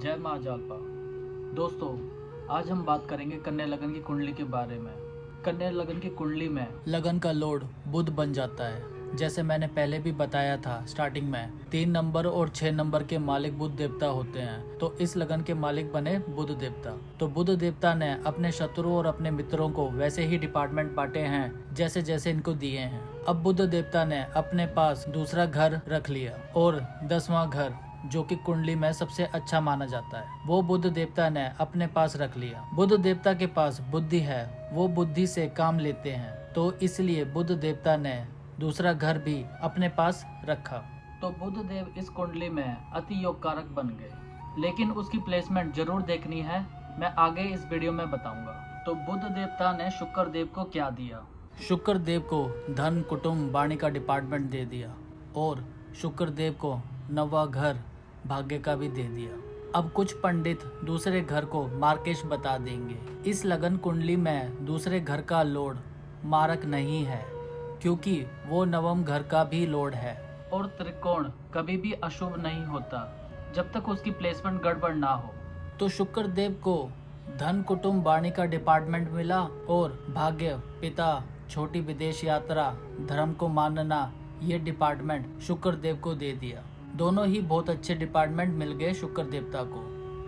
जय माँ जालपा। दोस्तों, आज हम बात करेंगे कन्या लगन की कुंडली के बारे में। कन्या लगन की कुंडली में लगन का लॉर्ड बुध बन जाता है। जैसे मैंने पहले भी बताया था स्टार्टिंग में, 3 नंबर और 6 नंबर के मालिक बुध देवता होते हैं। तो इस लगन के मालिक बने बुध देवता। तो बुध देवता ने अपने शत्रु और अपने मित्रों को वैसे ही डिपार्टमेंट बांटे हैं जैसे जैसे इनको दिए हैं। अब बुध देवता ने अपने पास दूसरा घर रख लिया और 10वां घर, जो कि कुंडली में सबसे अच्छा माना जाता है, वो बुध देवता ने अपने पास रख लिया। बुध देवता के पास बुद्धि है, वो बुद्धि से काम लेते हैं, तो इसलिए बुध देवता ने दूसरा घर भी अपने पास रखा। तो बुध देव इस कुंडली में अति योग कारक बन गए, लेकिन उसकी प्लेसमेंट जरूर देखनी है, मैं आगे इस वीडियो में बताऊंगा। तो बुध देवता ने शुक्र देव को क्या दिया? शुक्र देव को धन, कुटुंब, वाणी का डिपार्टमेंट दे दिया और शुक्र देव को 9वां घर भाग्य का भी दे दिया। अब कुछ पंडित दूसरे घर को मार्केश बता देंगे। इस लगन कुंडली में दूसरे घर का लॉर्ड मारक नहीं है, क्योंकि वो 9वें घर का भी लॉर्ड है। और त्रिकोण कभी भी अशुभ नहीं होता जब तक उसकी प्लेसमेंट गड़बड़ ना हो। तो शुक्र देव को धन, कुटुंब, वाणी का डिपार्टमेंट मिला और भाग्य, पिता, छोटी विदेश यात्रा, धर्म को मानना, ये डिपार्टमेंट शुक्र देव को दे दिया। दोनों ही बहुत अच्छे डिपार्टमेंट मिल गए शुक्र देवता को।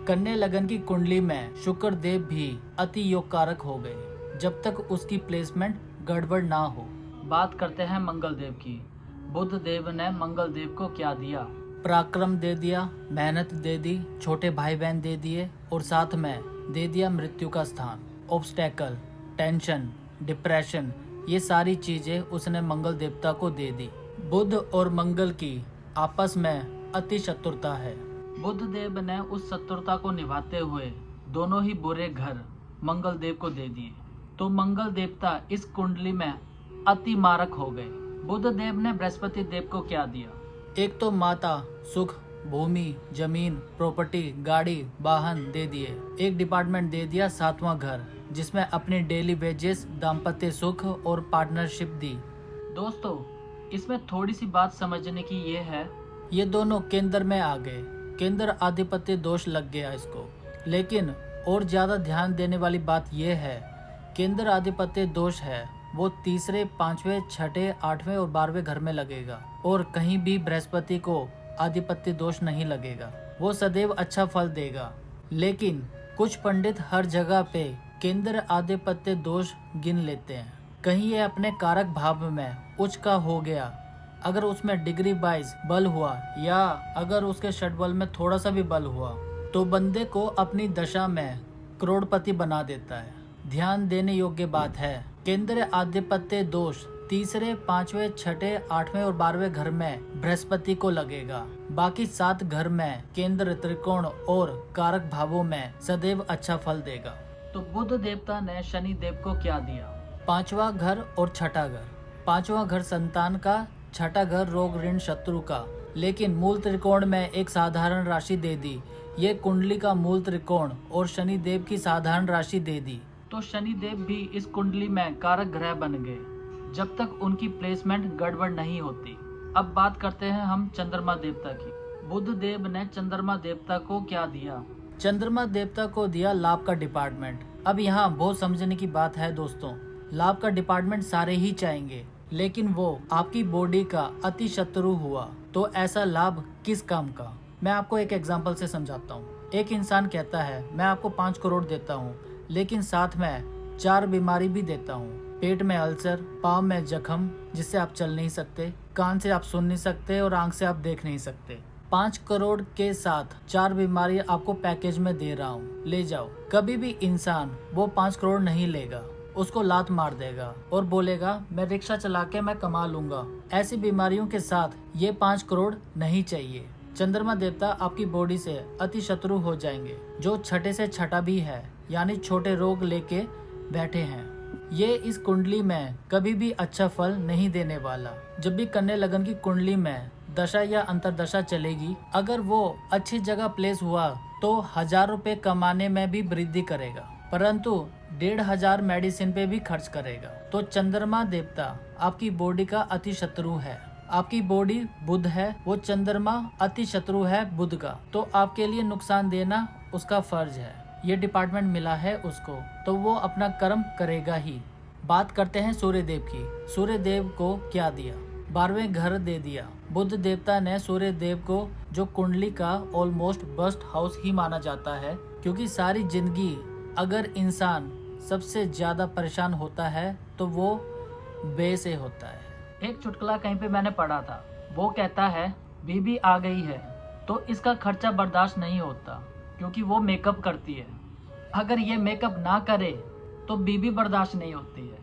कन्या लगन की कुंडली में शुक्र देव भी अति योग कारक हो गए जब तक उसकी प्लेसमेंट गड़बड़ ना हो। बात करते हैं मंगल देव की। बुध देव ने मंगल देव को क्या दिया? पराक्रम दे दिया, मेहनत दे दी, छोटे भाई बहन दे दिए और साथ में दे दिया मृत्यु का स्थान। ऑब्स्टेकल, टेंशन, डिप्रेशन, ये सारी चीजें उसने मंगल देवता को दे दी। बुध और मंगल की आपस में अति शत्रुता है। बुध देव ने उस शत्रुता को निभाते हुए दोनों ही बुरे घर मंगल देव को दे दिए। तो मंगल देवता इस कुंडली में अति मारक हो गए। बुध देव ने बृहस्पति देव को क्या दिया? एक तो माता, सुख, भूमि, जमीन, प्रॉपर्टी, गाड़ी, वाहन दे दिए। एक डिपार्टमेंट दे दिया 7वां घर, जिसमें अपनी डेली वेजेस, दाम्पत्य सुख और पार्टनरशिप दी। दोस्तों, इसमें थोड़ी सी बात समझने की ये है, ये दोनों केंद्र में आ गए, केंद्र आधिपत्य दोष लग गया इसको। लेकिन और ज्यादा ध्यान देने वाली बात ये है, केंद्र आधिपत्य दोष है वो 3रे, 5वें, 6ठे, 8वें और 12वें घर में लगेगा और कहीं भी बृहस्पति को आधिपत्य दोष नहीं लगेगा, वो सदैव अच्छा फल देगा। लेकिन कुछ पंडित हर जगह पे केंद्र आधिपत्य दोष गिन लेते हैं। कहीं ये अपने कारक भाव में उच्च का हो गया, अगर उसमें डिग्री वाइज बल हुआ या अगर उसके षटबल में थोड़ा सा भी बल हुआ, तो बंदे को अपनी दशा में करोड़पति बना देता है। ध्यान देने योग्य बात है, केंद्र आधिपत्य दोष 3रे, 5वें, 6ठे, 8वें और 12वें घर में बृहस्पति को लगेगा। बाकी 7 घर में केंद्र, त्रिकोण और कारक भावों में सदैव अच्छा फल देगा। तो बुध देवता ने शनि देव को क्या दिया? 5वां घर और 6ठा घर। 5वां घर संतान का, 6ठा घर रोग, ऋण, शत्रु का। लेकिन मूल त्रिकोण में एक साधारण राशि दे दी। ये कुंडली का मूल त्रिकोण और शनि देव की साधारण राशि दे दी। तो शनि देव भी इस कुंडली में कारक ग्रह बन गए जब तक उनकी प्लेसमेंट गड़बड़ नहीं होती। अब बात करते हैं हम चंद्रमा देवता की। बुध देव ने चंद्रमा देवता को क्या दिया? चंद्रमा देवता को दिया लाभ का डिपार्टमेंट। अब यहाँ बहुत समझने की बात है दोस्तों, लाभ का डिपार्टमेंट सारे ही चाहेंगे, लेकिन वो आपकी बॉडी का अति शत्रु हुआ तो ऐसा लाभ किस काम का? मैं आपको एक एग्जांपल से समझाता हूँ। एक इंसान कहता है मैं आपको 5 करोड़ देता हूँ, लेकिन साथ में 4 बीमारी भी देता हूँ। पेट में अल्सर, पाँव में जख्म जिससे आप चल नहीं सकते, कान से आप सुन नहीं सकते और आंख से आप देख नहीं सकते। 5 करोड़ के साथ 4 बीमारी आपको पैकेज में दे रहा हूँ, ले जाओ। कभी भी इंसान वो 5 करोड़ नहीं लेगा, उसको लात मार देगा और बोलेगा मैं रिक्शा चला के मैं कमा लूंगा। ऐसी बीमारियों के साथ ये 5 करोड़ नहीं चाहिए। चंद्रमा देवता आपकी बॉडी से अति शत्रु हो जाएंगे, जो 6ठे से 6ठा भी है, यानी छोटे रोग लेके बैठे हैं। ये इस कुंडली में कभी भी अच्छा फल नहीं देने वाला। जब भी कन्या लगन की कुंडली में दशा या अंतरदशा चलेगी, अगर वो अच्छी जगह प्लेस हुआ तो 1000 रुपए कमाने में भी वृद्धि करेगा, परंतु 1500 मेडिसिन पे भी खर्च करेगा। तो चंद्रमा देवता आपकी बॉडी का अति शत्रु है। आपकी बॉडी बुध है, वो चंद्रमा अति शत्रु है बुध का, तो आपके लिए नुकसान देना उसका फर्ज है। ये डिपार्टमेंट मिला है उसको, तो वो अपना कर्म करेगा ही। बात करते हैं सूर्य देव की। सूर्य देव को क्या दिया? 12वें घर दे दिया। बुध देवता ने सूर्य देव को, जो कुंडली का ऑलमोस्ट बस्ट हाउस ही माना जाता है, क्योंकि सारी जिंदगी अगर इंसान सबसे ज्यादा परेशान होता है तो वो बे से होता है। एक चुटकुला कहीं पे मैंने पढ़ा था, वो कहता है बीबी आ गई है तो इसका खर्चा बर्दाश्त नहीं होता क्योंकि वो मेकअप करती है। अगर ये मेकअप ना करे तो बीबी बर्दाश्त नहीं होती है,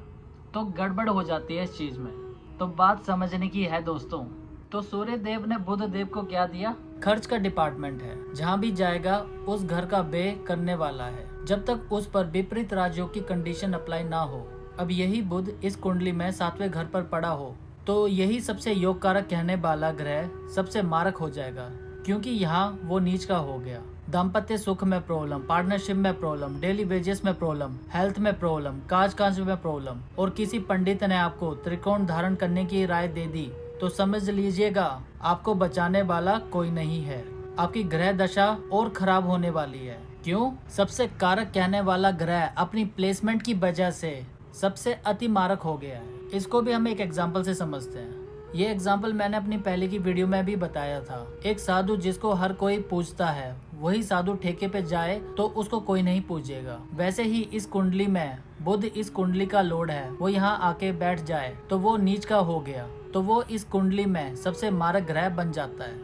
तो गड़बड़ हो जाती है इस चीज में। तो बात समझने की है दोस्तों। तो सूर्य देव ने बुध देव को क्या दिया? खर्च का डिपार्टमेंट है, जहाँ भी जाएगा उस घर का बे करने वाला है जब तक उस पर विपरीत राजयोग की कंडीशन अप्लाई ना हो। अब यही बुध इस कुंडली में 7वें घर पर पड़ा हो तो यही सबसे योग कारक कहने वाला ग्रह सबसे मारक हो जाएगा, क्योंकि यहाँ वो नीच का हो गया। दाम्पत्य सुख में प्रॉब्लम, पार्टनरशिप में प्रॉब्लम, डेली वेजेस में प्रॉब्लम, हेल्थ में प्रॉब्लम, काज में प्रॉब्लम, और किसी पंडित ने आपको त्रिकोण धारण करने की राय दे दी तो समझ लीजिएगा आपको बचाने वाला कोई नहीं है। आपकी ग्रह दशा और खराब होने वाली है। क्यों? सबसे कारक कहने वाला ग्रह अपनी प्लेसमेंट की वजह से सबसे अति मारक हो गया है। इसको भी हम एक एग्जाम्पल से समझते हैं। ये एग्जाम्पल मैंने अपनी पहले की वीडियो में भी बताया था। एक साधु जिसको हर कोई पूजता है, वही साधु ठेके पे जाए तो उसको कोई नहीं पूजेगा। वैसे ही इस कुंडली में बुध इस कुंडली का लॉर्ड है, वो यहाँ आके बैठ जाए तो वो नीच का हो गया, तो वो इस कुंडली में सबसे मारक ग्रह बन जाता है।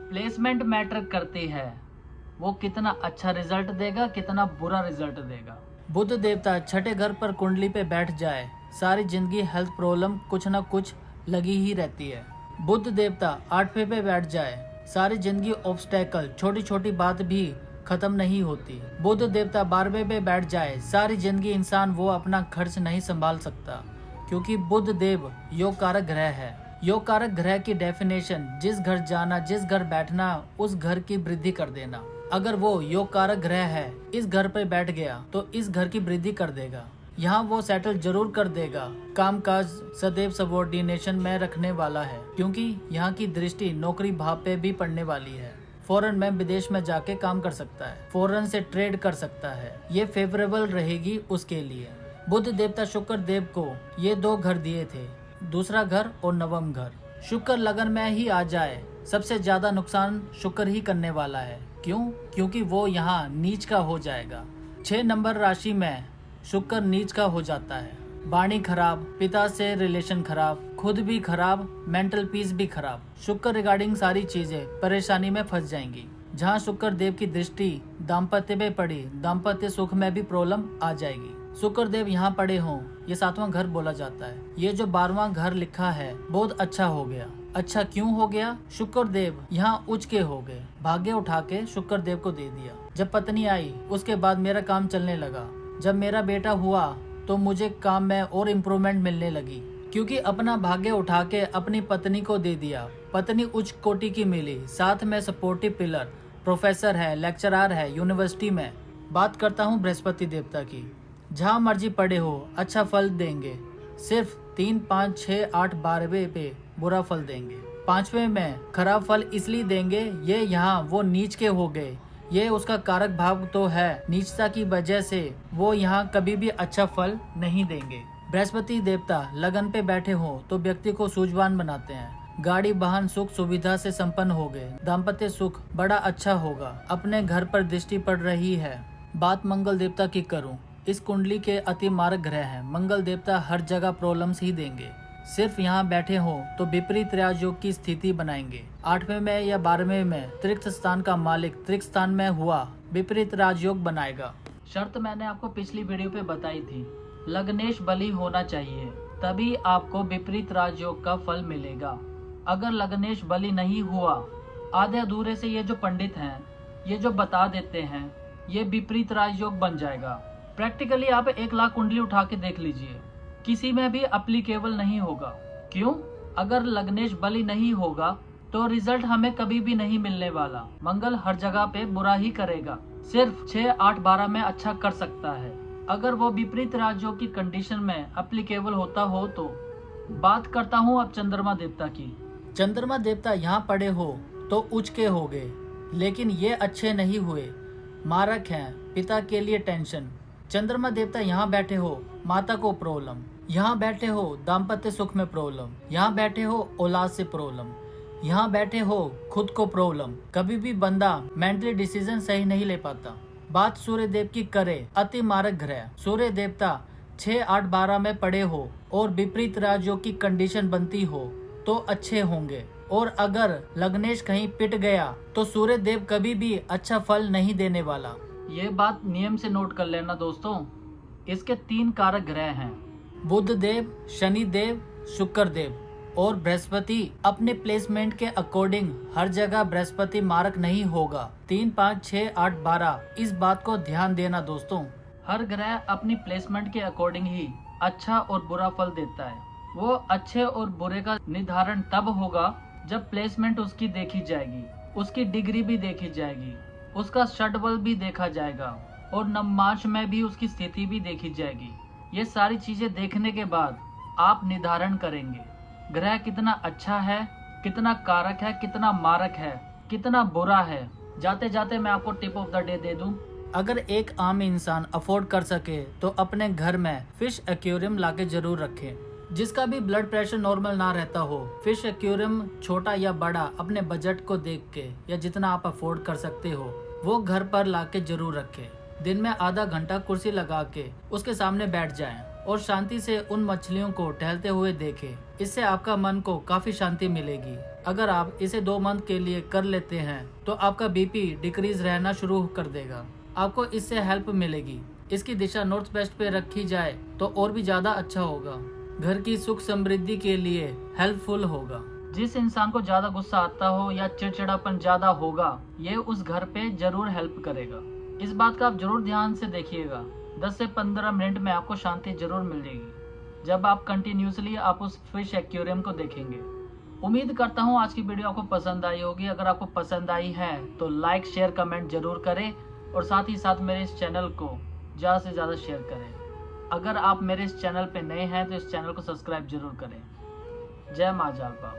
प्लेसमेंट मैटर करती है, वो कितना अच्छा रिजल्ट देगा, कितना बुरा रिजल्ट देगा। बुध देवता छठे घर पर कुंडली पे बैठ जाए, सारी जिंदगी हेल्थ प्रॉब्लम कुछ न कुछ लगी ही रहती है। बुध देवता 8वें पे बैठ जाए, सारी जिंदगी ऑब्स्टेकल, छोटी छोटी बात भी खत्म नहीं होती। बुध देवता 12वें पे बैठ जाए, सारी जिंदगी इंसान वो अपना खर्च नहीं संभाल सकता, क्योंकि बुध देव योग कारक ग्रह है। योग कारक ग्रह की डेफिनेशन जिस घर जाना, जिस घर बैठना, उस घर की वृद्धि कर देना। अगर वो योग कारक ग्रह है, इस घर पे बैठ गया तो इस घर की वृद्धि कर देगा, यहाँ वो सेटल जरूर कर देगा। कामकाज सदैव सबॉर्डिनेशन में रखने वाला है, क्योंकि यहाँ की दृष्टि नौकरी भाव पे भी पड़ने वाली है। फॉरेन में, विदेश में जाके काम कर सकता है, फॉरेन से ट्रेड कर सकता है, ये फेवरेबल रहेगी उसके लिए। बुध देवता शुक्र देव को ये 2 घर दिए थे, दूसरा घर और 9वां घर। शुक्र लगन में ही आ जाए, सबसे ज्यादा नुकसान शुक्र ही करने वाला है। क्यों? क्योंकि वो यहाँ नीच का हो जाएगा। 6 नंबर राशि में शुक्र नीच का हो जाता है। वाणी खराब, पिता से रिलेशन खराब, खुद भी खराब, मेंटल पीस भी खराब। शुक्र रिगार्डिंग सारी चीजें परेशानी में फंस जाएंगी। जहाँ शुक्र देव की दृष्टि दाम्पत्य में पड़ी, दाम्पत्य सुख में भी प्रॉब्लम आ जाएगी। शुक्र देव यहाँ पड़े हों, ये 7वां घर बोला जाता है। ये जो 12वां घर लिखा है बहुत अच्छा हो गया। अच्छा क्यों हो गया? शुक्र देव यहाँ उच्च के हो गए, भाग्य उठा के शुक्र देव को दे दिया। जब पत्नी आई उसके बाद मेरा काम चलने लगा। जब मेरा बेटा हुआ तो मुझे काम में और इम्प्रूवमेंट मिलने लगी, क्योंकि अपना भाग्य उठा के अपनी पत्नी को दे दिया। पत्नी उच्च कोटि की मिली, साथ में सपोर्टिव पिलर, प्रोफेसर है, लेक्चरर है यूनिवर्सिटी में। बात करता हूँ बृहस्पति देवता की। जहाँ मर्जी पड़े हो अच्छा फल देंगे, सिर्फ 3, 5, 6, 8, 12वें पे बुरा फल देंगे। 5वें में खराब फल इसलिए देंगे, ये यहाँ वो नीच के हो गए, ये उसका कारक भाव तो है, नीचता की वजह से वो यहाँ कभी भी अच्छा फल नहीं देंगे। बृहस्पति देवता लगन पे बैठे हो तो व्यक्ति को सूझवान बनाते हैं। गाड़ी वाहन सुख सुविधा से संपन्न हो गए, दाम्पत्य सुख बड़ा अच्छा होगा, अपने घर पर दृष्टि पड़ रही है। बात मंगल देवता की करूं, इस कुंडली के अति मारक ग्रह हैं। मंगल देवता हर जगह प्रॉब्लम्स ही देंगे, सिर्फ यहाँ बैठे हो तो विपरीत राजयोग की स्थिति बनाएंगे। 8वें में या 12वें में त्रिक स्थान का मालिक त्रिक स्थान में हुआ विपरीत राजयोग बनाएगा। शर्त मैंने आपको पिछली वीडियो पे बताई थी, लग्नेश बली होना चाहिए, तभी आपको विपरीत राजयोग का फल मिलेगा। अगर लग्नेश बली नहीं हुआ, आधे अधूरे से ये जो पंडित हैं, ये जो बता देते हैं, ये विपरीत राजयोग बन जाएगा। प्रैक्टिकली आप 1 लाख कुंडली उठा के देख लीजिए, किसी में भी अप्लीकेबल नहीं होगा। क्यों? अगर लग्नेश बली नहीं होगा तो रिजल्ट हमें कभी भी नहीं मिलने वाला। मंगल हर जगह पे बुरा ही करेगा, सिर्फ 6, 8, 12 में अच्छा कर सकता है। अगर वो विपरीत राजयोग की कंडीशन में अप्लीकेबल होता हो तो। बात करता हूँ अब चंद्रमा देवता की। चंद्रमा देवता यहाँ पड़े हो तो उचके हो गए, लेकिन ये अच्छे नहीं हुए, मारक हैं, पिता के लिए टेंशन। चंद्रमा देवता यहाँ बैठे हो, माता को प्रॉब्लम। यहाँ बैठे हो, दाम्पत्य सुख में प्रॉब्लम। यहाँ बैठे हो, औलाद से प्रॉब्लम। यहाँ बैठे हो, खुद को प्रॉब्लम। कभी भी बंदा मेंटली डिसीजन सही नहीं ले पाता। बात सूर्य देव की करे, अति मारक ग्रह सूर्य देवता 6, 8, 12 में पड़े हो और विपरीत राज्यों की कंडीशन बनती हो तो अच्छे होंगे। और अगर लग्नेश कहीं पिट गया तो सूर्य देव कभी भी अच्छा फल नहीं देने वाला। ये बात नियम से नोट कर लेना दोस्तों। इसके 3 कारक ग्रह हैं, बुध देव, शनि देव, शुक्र देव और बृहस्पति। अपने प्लेसमेंट के अकॉर्डिंग हर जगह बृहस्पति मारक नहीं होगा। 3, 5, 6, 8, 12 इस बात को ध्यान देना दोस्तों। हर ग्रह अपनी प्लेसमेंट के अकॉर्डिंग ही अच्छा और बुरा फल देता है। वो अच्छे और बुरे का निर्धारण तब होगा जब प्लेसमेंट उसकी देखी जाएगी, उसकी डिग्री भी देखी जाएगी, उसका षटबल भी देखा जाएगा और नवमांश में भी उसकी स्थिति भी देखी जाएगी। ये सारी चीजें देखने के बाद आप निर्धारण करेंगे ग्रह कितना अच्छा है, कितना कारक है, कितना मारक है, कितना बुरा है। जाते जाते मैं आपको tip of the day they दूं। अगर एक आम इंसान अफोर्ड कर सके तो अपने घर में फिश एक्वेरियम लाके जरूर रखे। जिसका भी ब्लड प्रेशर नॉर्मल ना रहता हो, फिश एक्वेरियम छोटा या बड़ा अपने बजट को देख के या जितना आप अफोर्ड कर सकते हो वो घर पर लाके जरूर रखे। दिन में आधा घंटा कुर्सी लगा के उसके सामने बैठ जाएं और शांति से उन मछलियों को टहलते हुए देखें। इससे आपका मन को काफी शांति मिलेगी। अगर आप इसे 2 मंथ के लिए कर लेते हैं तो आपका बीपी डिक्रीज रहना शुरू कर देगा। आपको इससे हेल्प मिलेगी। इसकी दिशा नॉर्थ वेस्ट पे रखी जाए तो और भी ज्यादा अच्छा होगा। घर की सुख समृद्धि के लिए हेल्पफुल होगा। जिस इंसान को ज्यादा गुस्सा आता हो या चिड़चिड़ापन ज्यादा होगा, ये उस घर पे जरूर हेल्प करेगा। इस बात का आप जरूर ध्यान से देखिएगा। 10 से 15 मिनट में आपको शांति जरूर मिलेगी जब आप कंटिन्यूसली आप उस फिश एक्वेरियम को देखेंगे। उम्मीद करता हूँ आज की वीडियो आपको पसंद आई होगी। अगर आपको पसंद आई है तो लाइक, शेयर, कमेंट जरूर करें और साथ ही साथ मेरे इस चैनल को ज़्यादा से ज़्यादा शेयर करें। अगर आप मेरे इस चैनल पे नए हैं तो इस चैनल को सब्सक्राइब जरूर करें। जय माँ जालपा।